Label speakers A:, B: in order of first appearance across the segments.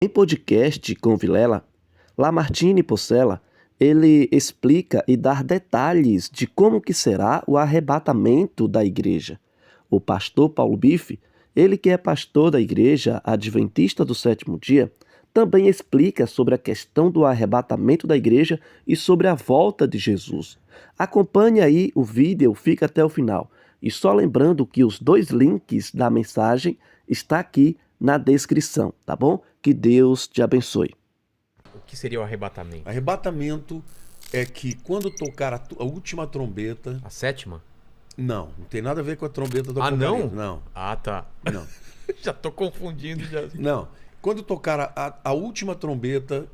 A: Em podcast com Vilela, Lamartine Porcela, ele explica e dá detalhes de como que será o arrebatamento da igreja. O pastor Paulo Bife, ele que é pastor da igreja adventista do sétimo dia, também explica sobre a questão do arrebatamento da igreja e sobre a volta de Jesus. Acompanhe aí o vídeo, fica até o final. E só lembrando que os dois links da mensagem está aqui na descrição, tá bom? Que Deus te abençoe.
B: O que seria o arrebatamento?
C: Arrebatamento é que quando tocar a última trombeta...
B: A sétima?
C: Não tem nada a ver com a trombeta do
B: Ah,
C: Apocalipse.
B: não? Ah, tá.
C: Não.
B: Já tô confundindo.
C: Não. Quando tocar a última trombeta,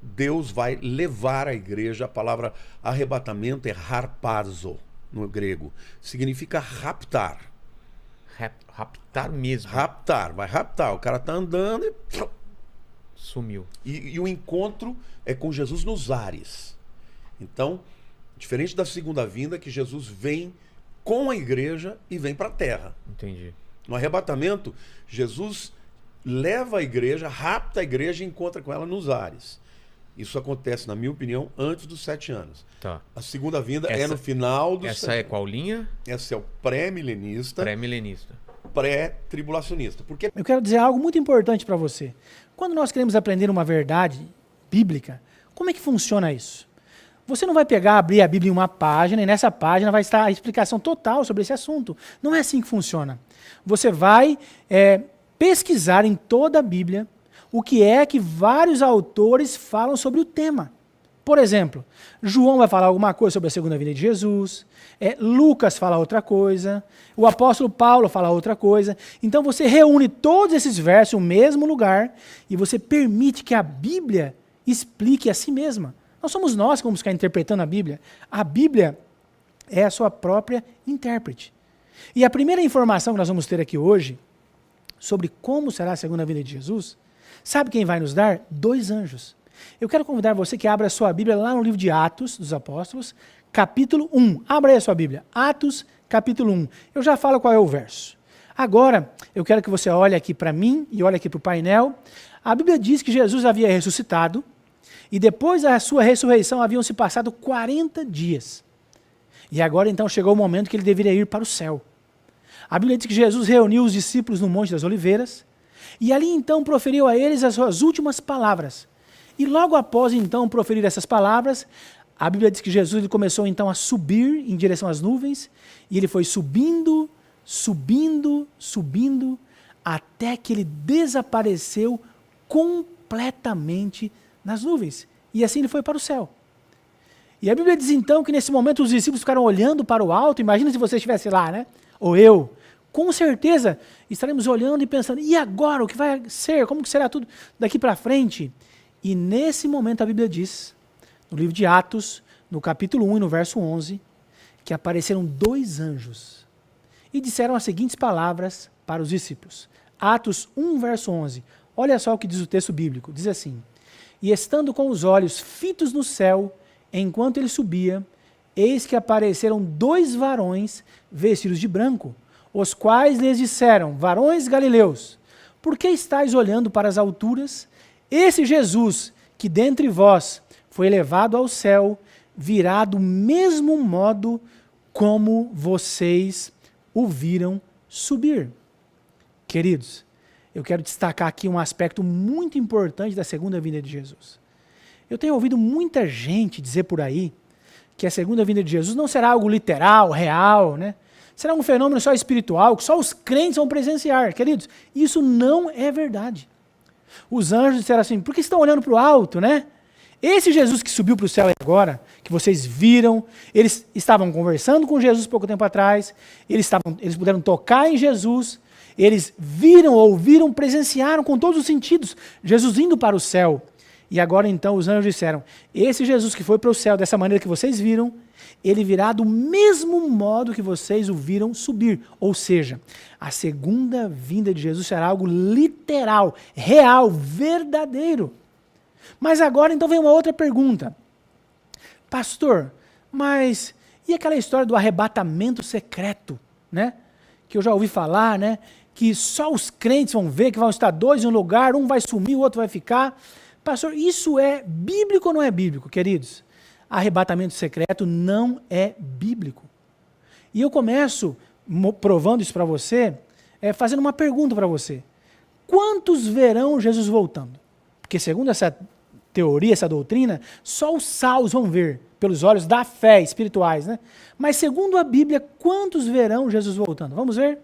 C: Deus vai levar a igreja. A palavra arrebatamento é harpazo, no grego. Significa raptar.
B: Raptar mesmo.
C: Raptar, vai raptar. O cara tá andando e...
B: Sumiu.
C: E o encontro é com Jesus nos ares. Então, diferente da segunda vinda, que Jesus vem com a igreja e vem para a terra.
B: Entendi.
C: No arrebatamento, Jesus leva a igreja, rapta a igreja e encontra com ela nos ares. Isso acontece, na minha opinião, antes dos 7 anos.
B: Tá.
C: A segunda vinda é no final dos...
B: Essa é qual linha?
C: Essa é o pré-milenista,
B: Pré-milenista.
C: pré-tribulacionista. Porque
D: Eu quero dizer algo muito importante para você. Quando nós queremos aprender uma verdade bíblica, como é que funciona isso? Você não vai pegar, abrir a Bíblia em uma página e nessa página vai estar a explicação total sobre esse assunto. Não é assim que funciona. Você vai pesquisar em toda a Bíblia o que é que vários autores falam sobre o tema. Por exemplo, João vai falar alguma coisa sobre a segunda vinda de Jesus, Lucas fala outra coisa, o apóstolo Paulo fala outra coisa. Então você reúne todos esses versos no mesmo lugar e você permite que a Bíblia explique a si mesma. Não somos nós que vamos ficar interpretando a Bíblia. A Bíblia é a sua própria intérprete. E a primeira informação que nós vamos ter aqui hoje sobre como será a segunda vinda de Jesus, sabe quem vai nos dar? 2 anjos. Eu quero convidar você que abra a sua Bíblia lá no livro de Atos dos Apóstolos, capítulo 1. Abra aí a sua Bíblia. Atos, capítulo 1. Eu já falo qual é o verso. Agora, eu quero que você olhe aqui para mim e olhe aqui para o painel. A Bíblia diz que Jesus havia ressuscitado e depois da sua ressurreição haviam se passado 40 dias. E agora então chegou o momento que ele deveria ir para o céu. A Bíblia diz que Jesus reuniu os discípulos no Monte das Oliveiras e ali então proferiu a eles as suas últimas palavras. E logo após, então, proferir essas palavras, a Bíblia diz que Jesus ele começou, então, a subir em direção às nuvens, e ele foi subindo, subindo, subindo, até que ele desapareceu completamente nas nuvens. E assim ele foi para o céu. E a Bíblia diz, então, que nesse momento os discípulos ficaram olhando para o alto. Imagina se você estivesse lá, né? Ou eu. Com certeza estaremos olhando e pensando, e agora? O que vai ser? Como que será tudo daqui para frente? E nesse momento a Bíblia diz, no livro de Atos, no capítulo 1 e no verso 11, que apareceram 2 anjos e disseram as seguintes palavras para os discípulos. Atos 1, verso 11. Olha só o que diz o texto bíblico. Diz assim: E estando com os olhos fitos no céu, enquanto ele subia, eis que apareceram 2 varões vestidos de branco, os quais lhes disseram: Varões galileus, por que estáis olhando para as alturas? Esse Jesus, que dentre vós foi levado ao céu, virá do mesmo modo como vocês o viram subir. Queridos, eu quero destacar aqui um aspecto muito importante da segunda vinda de Jesus. Eu tenho ouvido muita gente dizer por aí que a segunda vinda de Jesus não será algo literal, real, né? Será um fenômeno só espiritual, que só os crentes vão presenciar. Queridos, isso não é verdade. Os anjos disseram assim, por que estão olhando para o alto, né? Esse Jesus que subiu para o céu agora, que vocês viram, eles estavam conversando com Jesus pouco tempo atrás, eles puderam tocar em Jesus, eles viram, ouviram, presenciaram com todos os sentidos Jesus indo para o céu. E agora então os anjos disseram, esse Jesus que foi para o céu dessa maneira que vocês viram, ele virá do mesmo modo que vocês o viram subir. Ou seja, a segunda vinda de Jesus será algo literal, real, verdadeiro. Mas agora então vem uma outra pergunta. Pastor, mas e aquela história do arrebatamento secreto, né? Que eu já ouvi falar, né? que só os crentes vão ver, que vão estar dois em um lugar, um vai sumir, o outro vai ficar. Pastor, isso é bíblico ou não é bíblico, queridos? Arrebatamento secreto não é bíblico. E eu começo provando isso para você, fazendo uma pergunta para você. Quantos verão Jesus voltando? Porque segundo essa teoria, essa doutrina, só os salvos vão ver, pelos olhos da fé, espirituais, né? Mas segundo a Bíblia, quantos verão Jesus voltando? Vamos ver?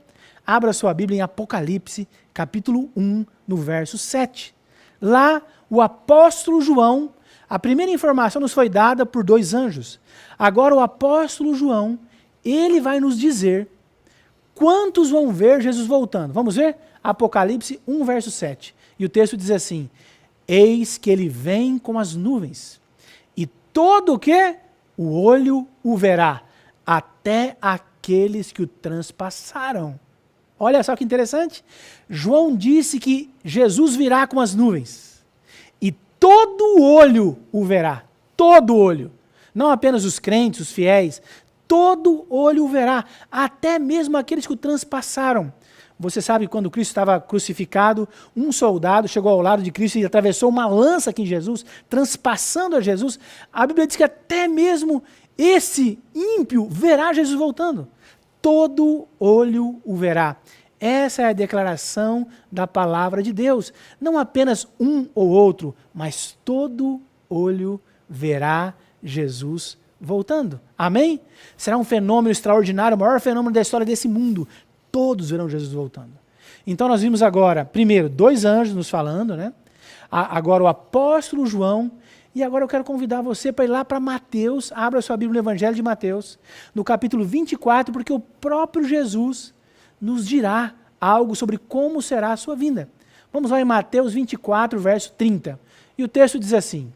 D: Abra sua Bíblia em Apocalipse, capítulo 1, no verso 7. Lá, o apóstolo João, a primeira informação nos foi dada por 2 anjos. Agora o apóstolo João, ele vai nos dizer quantos vão ver Jesus voltando. Vamos ver? Apocalipse 1, verso 7. E o texto diz assim: eis que ele vem com as nuvens, e todo o quê? O olho o verá, até aqueles que o transpassaram. Olha só que interessante. João disse que Jesus virá com as nuvens, e todo olho o verá. Todo olho. Não apenas os crentes, os fiéis, todo olho o verá, até mesmo aqueles que o transpassaram. Você sabe, quando Cristo estava crucificado, um soldado chegou ao lado de Cristo e atravessou uma lança aqui em Jesus, transpassando a Jesus. A Bíblia diz que até mesmo esse ímpio verá Jesus voltando. Todo olho o verá. Essa é a declaração da palavra de Deus. Não apenas um ou outro, mas todo olho verá Jesus voltando. Amém? Será um fenômeno extraordinário, o maior fenômeno da história desse mundo. Todos verão Jesus voltando. Então nós vimos agora, primeiro, 2 anjos nos falando, né? Agora o apóstolo João, e agora eu quero convidar você para ir lá para Mateus, abra sua Bíblia no Evangelho de Mateus, no capítulo 24, porque o próprio Jesus nos dirá algo sobre como será a sua vinda. Vamos lá em Mateus 24, verso 30. E o texto diz assim: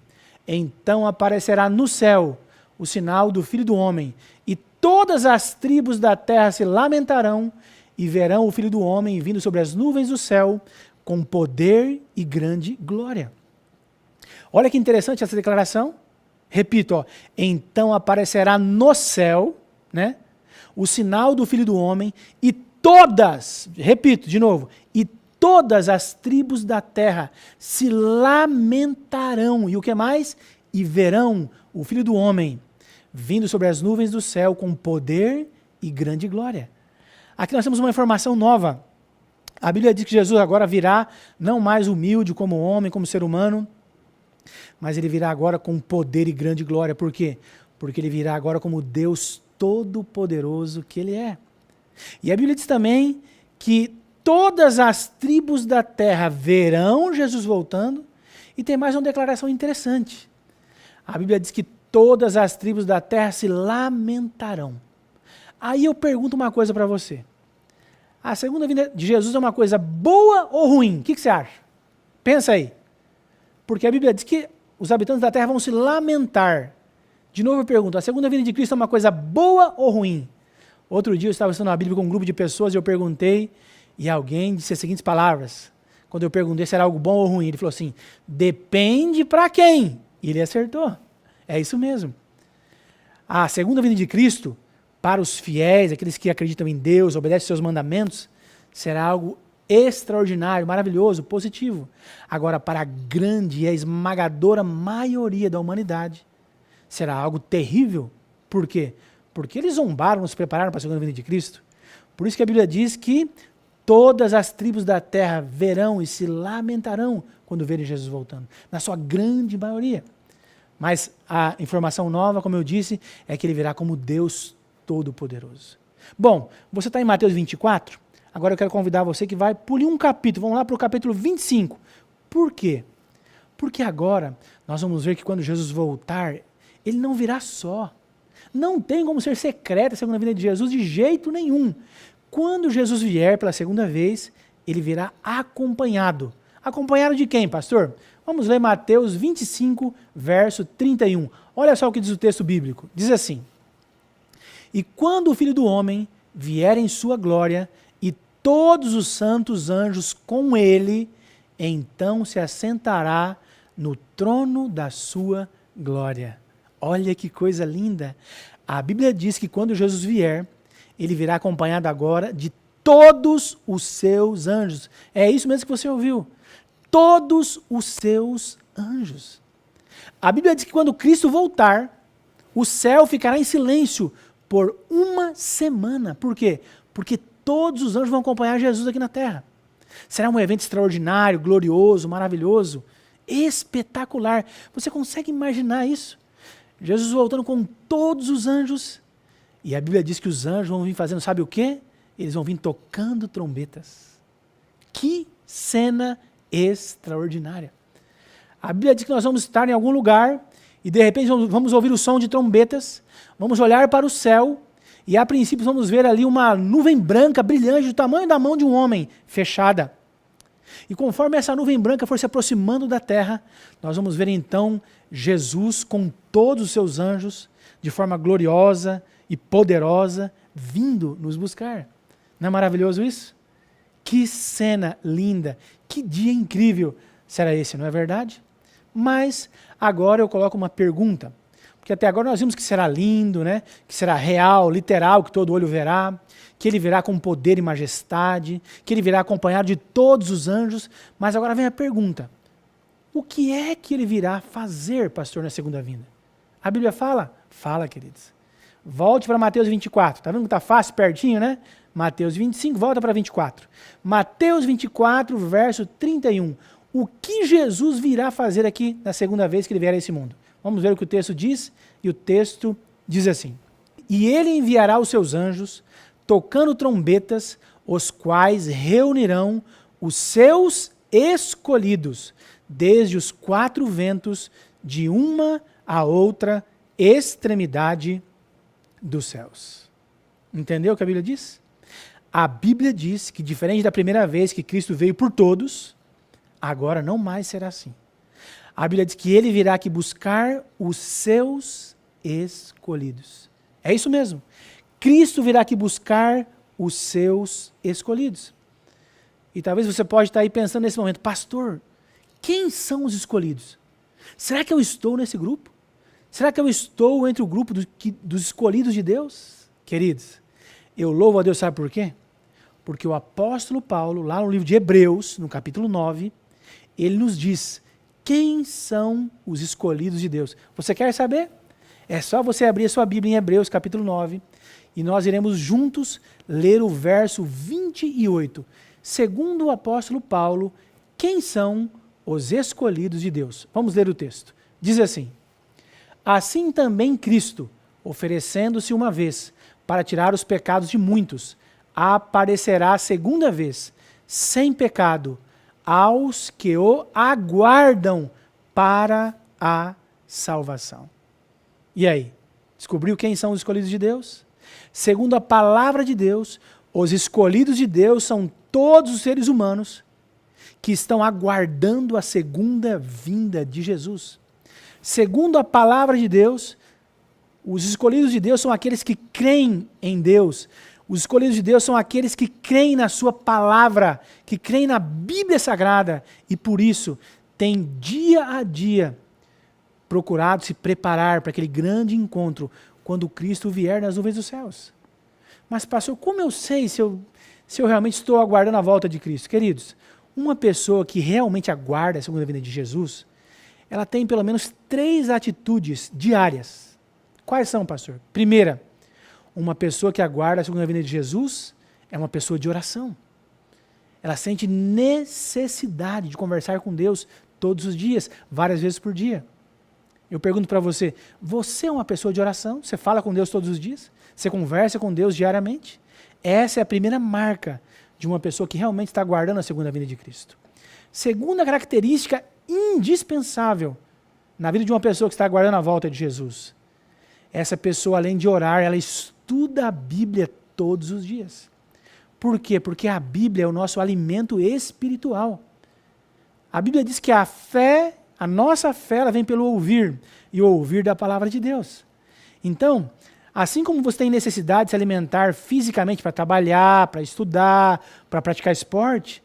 D: então aparecerá no céu o sinal do Filho do Homem, e todas as tribos da terra se lamentarão, e verão o Filho do Homem vindo sobre as nuvens do céu, com poder e grande glória. Olha que interessante essa declaração. Repito, então aparecerá no céu, né, o sinal do Filho do Homem, e todas, repito de novo, e todas as tribos da terra se lamentarão. E o que mais? E verão o Filho do Homem vindo sobre as nuvens do céu com poder e grande glória. Aqui nós temos uma informação nova. A Bíblia diz que Jesus agora virá não mais humilde como homem, como ser humano, mas ele virá agora com poder e grande glória. Por quê? Porque ele virá agora como Deus Todo-Poderoso que ele é. E a Bíblia diz também que todas as tribos da terra verão Jesus voltando. E tem mais uma declaração interessante. A Bíblia diz que todas as tribos da terra se lamentarão. Aí eu pergunto uma coisa para você. A segunda vinda de Jesus é uma coisa boa ou ruim? O que você acha? Pensa aí. Porque a Bíblia diz que os habitantes da terra vão se lamentar. De novo eu pergunto, a segunda vinda de Cristo é uma coisa boa ou ruim? Outro dia eu estava estudando a Bíblia com um grupo de pessoas e eu perguntei, e alguém disse as seguintes palavras. Quando eu perguntei se era algo bom ou ruim, ele falou assim: depende para quem? E ele acertou. É isso mesmo. A segunda vinda de Cristo, para os fiéis, aqueles que acreditam em Deus, obedecem seus mandamentos, será algo extraordinário, maravilhoso, positivo. Agora, para a grande e a esmagadora maioria da humanidade, será algo terrível. Por quê? Porque eles zombaram, não se prepararam para a segunda vinda de Cristo. Por isso que a Bíblia diz que todas as tribos da terra verão e se lamentarão quando verem Jesus voltando, na sua grande maioria. Mas a informação nova, como eu disse, é que ele virá como Deus Todo-Poderoso. Bom, você está em Mateus 24? Agora eu quero convidar você que vai pulir um capítulo. Vamos lá para o capítulo 25. Por quê? Porque agora nós vamos ver que quando Jesus voltar, ele não virá só. Não tem como ser secreta a segunda vinda de Jesus de jeito nenhum. Quando Jesus vier pela segunda vez, ele virá acompanhado. Acompanhado de quem, pastor? Vamos ler Mateus 25, verso 31. Olha só o que diz o texto bíblico. Diz assim: e quando o Filho do Homem vier em sua glória, e todos os santos anjos com ele, então se assentará no trono da sua glória. Olha que coisa linda. A Bíblia diz que quando Jesus vier, ele virá acompanhado agora de todos os seus anjos. É isso mesmo que você ouviu. Todos os seus anjos. A Bíblia diz que quando Cristo voltar, o céu ficará em silêncio por uma semana. Por quê? Porque todos os anjos vão acompanhar Jesus aqui na terra. Será um evento extraordinário, glorioso, maravilhoso, espetacular. Você consegue imaginar isso? Jesus voltando com todos os anjos. E a Bíblia diz que os anjos vão vir fazendo, sabe o quê? Eles vão vir tocando trombetas. Que cena extraordinária. A Bíblia diz que nós vamos estar em algum lugar e de repente vamos ouvir o som de trombetas, vamos olhar para o céu e a princípio vamos ver ali uma nuvem branca, brilhante, do tamanho da mão de um homem, fechada. E conforme essa nuvem branca for se aproximando da terra, nós vamos ver então Jesus com todos os seus anjos, de forma gloriosa e poderosa, vindo nos buscar. Não é maravilhoso isso? Que cena linda, que dia incrível será esse, não é verdade? Mas agora eu coloco uma pergunta, porque até agora nós vimos que será lindo, né? Que será real, literal, que todo olho verá, que ele virá com poder e majestade, que ele virá acompanhado de todos os anjos, mas agora vem a pergunta, o que é que ele virá fazer, pastor, na segunda vinda? A Bíblia fala? Fala, queridos. Volte para Mateus 24, tá vendo que está fácil, pertinho, né? Mateus 25, volta para 24. Mateus 24, verso 31. O que Jesus virá fazer aqui na segunda vez que ele vier a esse mundo? Vamos ver o que o texto diz, e o texto diz assim: e ele enviará os seus anjos, tocando trombetas, os quais reunirão os seus escolhidos, desde os quatro ventos, de uma a outra extremidade dos céus. Entendeu o que a Bíblia diz? A Bíblia diz que, diferente da primeira vez que Cristo veio por todos, agora não mais será assim. A Bíblia diz que ele virá aqui buscar os seus escolhidos. É isso mesmo. Cristo virá aqui buscar os seus escolhidos. E talvez você pode estar aí pensando nesse momento, pastor, quem são os escolhidos? Será que eu estou nesse grupo? Será que eu estou entre o grupo dos escolhidos de Deus? Queridos, eu louvo a Deus, sabe por quê? Porque o apóstolo Paulo, lá no livro de Hebreus, no capítulo 9, ele nos diz quem são os escolhidos de Deus. Você quer saber? É só você abrir a sua Bíblia em Hebreus, capítulo 9, e nós iremos juntos ler o verso 28. Segundo o apóstolo Paulo, quem são os escolhidos de Deus? Vamos ler o texto. Diz assim: assim também Cristo, oferecendo-se uma vez para tirar os pecados de muitos, aparecerá a segunda vez, sem pecado, aos que o aguardam para a salvação. E aí? Descobriu quem são os escolhidos de Deus? Segundo a palavra de Deus, os escolhidos de Deus são todos os seres humanos que estão aguardando a segunda vinda de Jesus. Segundo a palavra de Deus, os escolhidos de Deus são aqueles que creem em Deus. Os escolhidos de Deus são aqueles que creem na sua palavra, que creem na Bíblia Sagrada e por isso têm dia a dia procurado se preparar para aquele grande encontro quando Cristo vier nas nuvens dos céus. Mas pastor, como eu sei se eu realmente estou aguardando a volta de Cristo? Queridos, uma pessoa que realmente aguarda a segunda vinda de Jesus, ela tem pelo menos 3 atitudes diárias. Quais são, pastor? Primeira, uma pessoa que aguarda a segunda vinda de Jesus é uma pessoa de oração. Ela sente necessidade de conversar com Deus todos os dias, várias vezes por dia. Eu pergunto para você, você é uma pessoa de oração? Você fala com Deus todos os dias? Você conversa com Deus diariamente? Essa é a primeira marca de uma pessoa que realmente está aguardando a segunda vinda de Cristo. Segunda característica indispensável na vida de uma pessoa que está aguardando a volta de Jesus. Essa pessoa, além de orar, ela estuda a Bíblia todos os dias. Por quê? Porque a Bíblia é o nosso alimento espiritual. A Bíblia diz que a nossa fé, ela vem pelo ouvir, e o ouvir da palavra de Deus. Então, assim como você tem necessidade de se alimentar fisicamente para trabalhar, para estudar, para praticar esporte,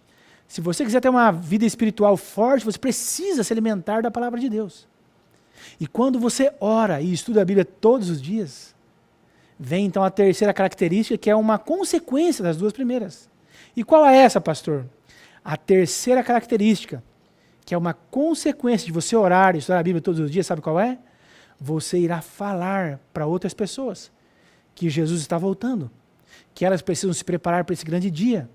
D: se você quiser ter uma vida espiritual forte, você precisa se alimentar da palavra de Deus. E quando você ora e estuda a Bíblia todos os dias, vem então a terceira característica, que é uma consequência das duas primeiras. E qual é essa, pastor? A terceira característica, que é uma consequência de você orar e estudar a Bíblia todos os dias, sabe qual é? Você irá falar para outras pessoas que Jesus está voltando, que elas precisam se preparar para esse grande dia.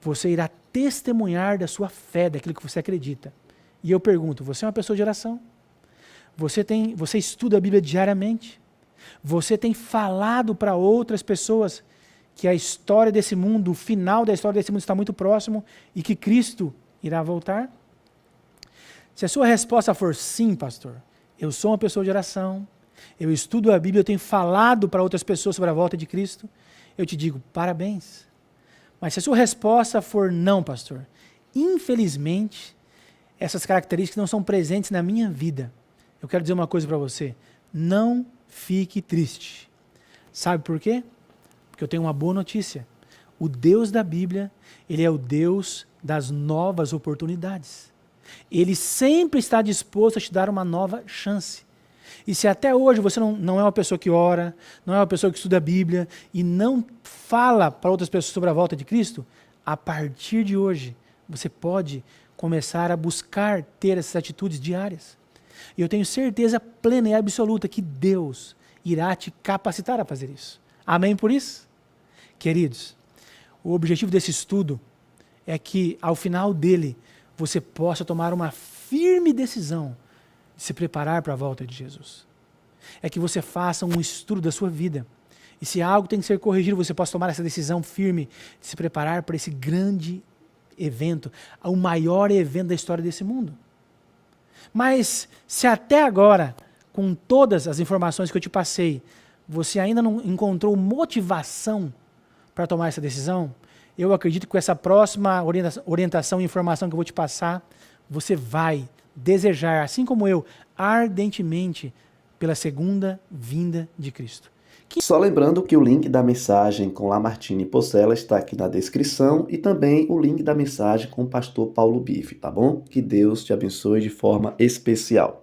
D: Você irá testemunhar da sua fé, daquilo que você acredita. E eu pergunto, você é uma pessoa de oração? Você estuda a Bíblia diariamente? Você tem falado para outras pessoas que a história desse mundo, o final da história desse mundo está muito próximo e que Cristo irá voltar? Se a sua resposta for sim, pastor, eu sou uma pessoa de oração, eu estudo a Bíblia, eu tenho falado para outras pessoas sobre a volta de Cristo, eu te digo, parabéns. Mas se a sua resposta for não, pastor, infelizmente, essas características não são presentes na minha vida. Eu quero dizer uma coisa para você, não fique triste. Sabe por quê? Porque eu tenho uma boa notícia. O Deus da Bíblia, Ele é o Deus das novas oportunidades. Ele sempre está disposto a te dar uma nova chance. E se até hoje você não é uma pessoa que ora, não é uma pessoa que estuda a Bíblia e não fala para outras pessoas sobre a volta de Cristo, a partir de hoje você pode começar a buscar ter essas atitudes diárias. E eu tenho certeza plena e absoluta que Deus irá te capacitar a fazer isso. Amém por isso? Queridos, o objetivo desse estudo é que ao final dele você possa tomar uma firme decisão de se preparar para a volta de Jesus. É que você faça um estudo da sua vida. E se algo tem que ser corrigido, você possa tomar essa decisão firme de se preparar para esse grande evento, o maior evento da história desse mundo. Mas se até agora, com todas as informações que eu te passei, você ainda não encontrou motivação para tomar essa decisão, eu acredito que com essa próxima orientação e informação que eu vou te passar, você vai desejar, assim como eu, ardentemente pela segunda vinda de Cristo.
A: Só lembrando que o link da mensagem com Lamartine Pocella está aqui na descrição e também o link da mensagem com o pastor Paulo Bife, tá bom? Que Deus te abençoe de forma especial.